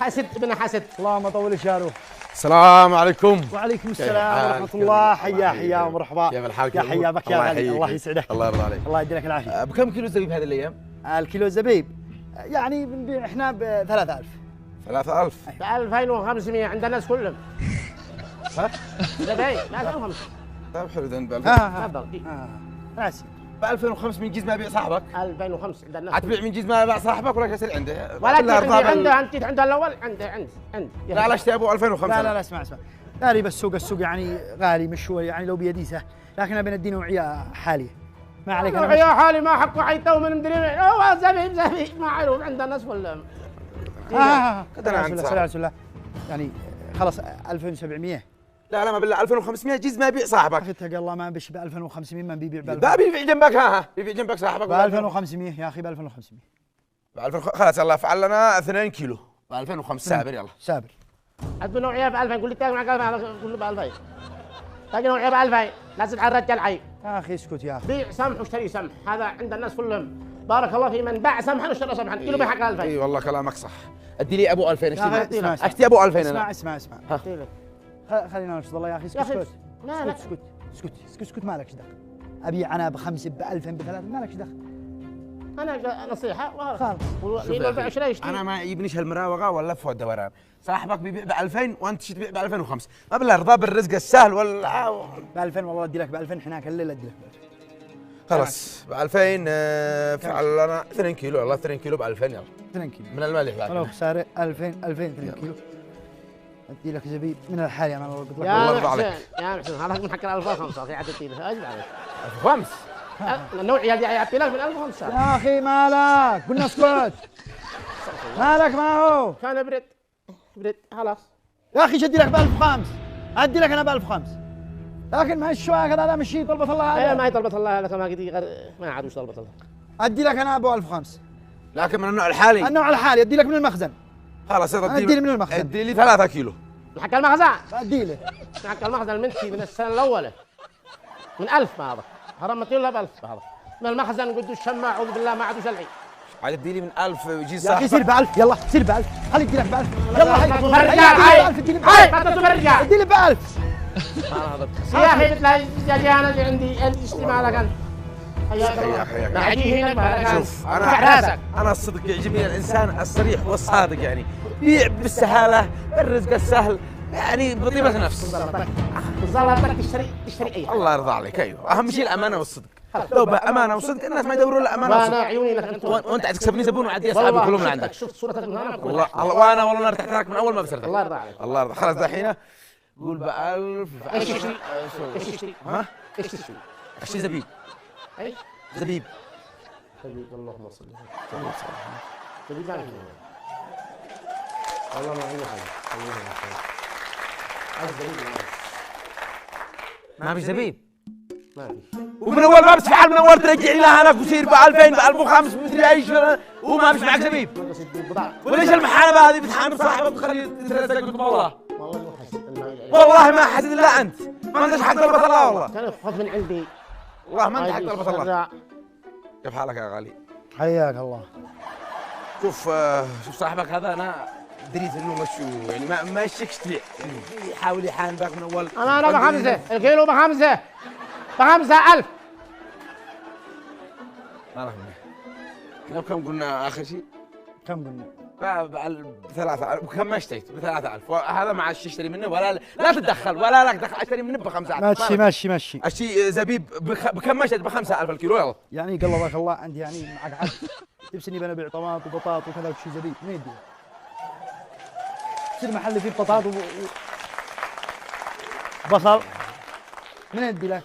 حاسد ابن حاسد. اللهم طول شاره. السلام عليكم. وعليكم السلام ورحمة الله. حيا ومرحبا. كيف الحال؟ يا حيا بك يا غالي. الله يسعدك. الله يرضى عليك. الله يديلك العافية. بكم كيلو زبيب هذه الايام؟ الكيلو زبيب يعني بنبيع احنا ب 3000. 3000 2500 عند الناس كلهم. ها؟ زبيب 3005. طيب حلو ذن ب تفضل. ناسي ب 2500 من جيز ما يبيع صاحبك؟ 2005 عند الناس. حتبيع من جيز ما يبيع صاحبك ولا كسر عنده؟ ولا عنده انت عنده الاول عندي. لا لا اشتري ابو 2005. لا اسمع غالي بس السوق يعني غالي مش هو يعني لو بيدي سهل، لكن انا بندي نوعية حالية. ما عليك انا نوعية حالي ما حقه حيتو من مدري هو زبيب ما عرف عند الناس كلهم. كذا انا عند الله يعني خلاص 2700. لا ما بالله 2500 جيز ما يبيع صاحبك. اخي اتق الله ما بش ب 2500 ما بيبيع ب 1000. لا بيبيع جنبك بيبيع جنبك صاحبك ب 2500 يا اخي ب 2500. ب 2000 خلاص الله فعل لنا 2 كيلو ب 2005 سابر يلا. سابر. عندنا نوعية ب 2000 قول لي تاج معك 2000 كله ب 2000. تاج نوعية ب 2000 لازم على الرجال عيب. يا اخي اسكت يا اخي. بيع سمح واشتري سمح هذا عند الناس كلهم. بارك الله في من باع سمحا واشترى سمحا كيلو بحق 2000. اي والله كلامك صح. ادي لي ابو 2000 اشتري ابو 2000 انا. اسمع خلينا نفصل الله يا اخي اسكت. لا اسكت مالكش دخل. ابيع انا بخمسه ب 2000 ب 3000 مالكش دخل. انا نصيحه خالص. انا ما يبنيش هالمراوغه واللف والدوران. صاحبك بيبيع ب 2000 وانت تبيع ب 2005 ما بالله رضا بالرزق السهل ولا ب 2000 والله ادي لك ب 2000 هناك الليله ادي لك ب 2000. خلاص ب 2000 فعل لنا 2 كيلو والله 2 كيلو ب 2000 يلا 2 كيلو من الملح بعد ولو خساره 2000 2 كيلو ادي لك زبيب من الحال يا مان والله قلت لك يا محسن خلاص من حق 1005 اخي عاد تديله اجل عليك 1005 النوعيه اللي عيبت لك من 1005 يا اخي مالك قلنا اسكت. مالك ما هو كان برد خلاص يا اخي شدي لك ب 1005 ادي لك انا ب 1005 لكن ما الشو هذا مشي طلبة الله هذا. ايه ما هي طلبة الله هذا كما قد ما عاد وش طلبة الله. ادي لك انا ابو 1005 لكن من النوع الحالي. النوع الحالي ادي لك من المخزن. خلاص ادي لي من المخزن. ادي لي 3 كيلو. من حق المخزن. ادي لي. من حق المخزن المنسي من السنة الأولى. من 1000 ما هذا. هرمت له ب 1000 هذا. من المخزن قد الشماع اعوذ بالله ما عاد وسلعي. عاد ادي لي من 1000 يجي صاحبك. يا اخي سير ب 1000 يلا سير ب 1000 خليك ادي لك ب 1000 يلا هاي ما تبرجع ادي لي ب 1000 يا اخي مثل انا اللي عندي اجتماع لك انت. حياك اجي هنا شوف انا الصدق يعجبني الانسان الصريح والصادق يعني بيع بالسهاله بالرزق السهل يعني بطيبه نفس. بالضبط تشتري اي الله يرضى عليك. ايوه اهم شيء الامانه والصدق. لو بامانه وصدق الناس ما يدورون الا امانه وصدق. انا عيوني لك انت وانت تكسبني زبون وعدي اصحابي كلهم من عندك. شفت صورتك من هنا والله وانا والله ارتحت لك من اول ما بصرت. الله يرضى عليك. الله يرضى. خلاص دحين قول ب 1000 ايش تشتري؟ ها؟ ايش تشتري؟ اشتري زبيب. اي زبيب اللهم صل على زبيب والله ما عندي ما في زبيب. ما في ومن اول ما بتفعل من اول ترجعني لها هناك وتصير ب 2000 ب 1005 مدري ايش وما فيش معك زبيب. وليش المحاربه هذه بتحارب صاحبك وتخليه يترزق قدام الله؟ والله ما حسد الا انت. ما انتش حق طلبة الله والله. كان خوف من عندي. والله ما انت حق طلبة الله. كيف حالك يا غالي؟ حياك الله. شوف صاحبك هذا انا دريت انه مشو يعني ما يشكش تبيع يحاول يحان باك من اول. انا بخمسه الكيلو ب5000. ما راح كم قلنا اخر شيء؟ كم قلنا؟ ب 3000 وكم ما اشتريت ب 3000 وهذا ما عادش اشتري منه ولا لا تتدخل ولا لك دخل اشتري منه ب 5000. ماشي اشتري زبيب بكم ما اشتريت ب 5000 الكيلو يلا. يعني قلبك الله عندي يعني معك عد تبسني بنا بيع طماط وبطاط وكذا وشي زبيب من يدي يصير محل فيه بطاط وبصل من يدي لك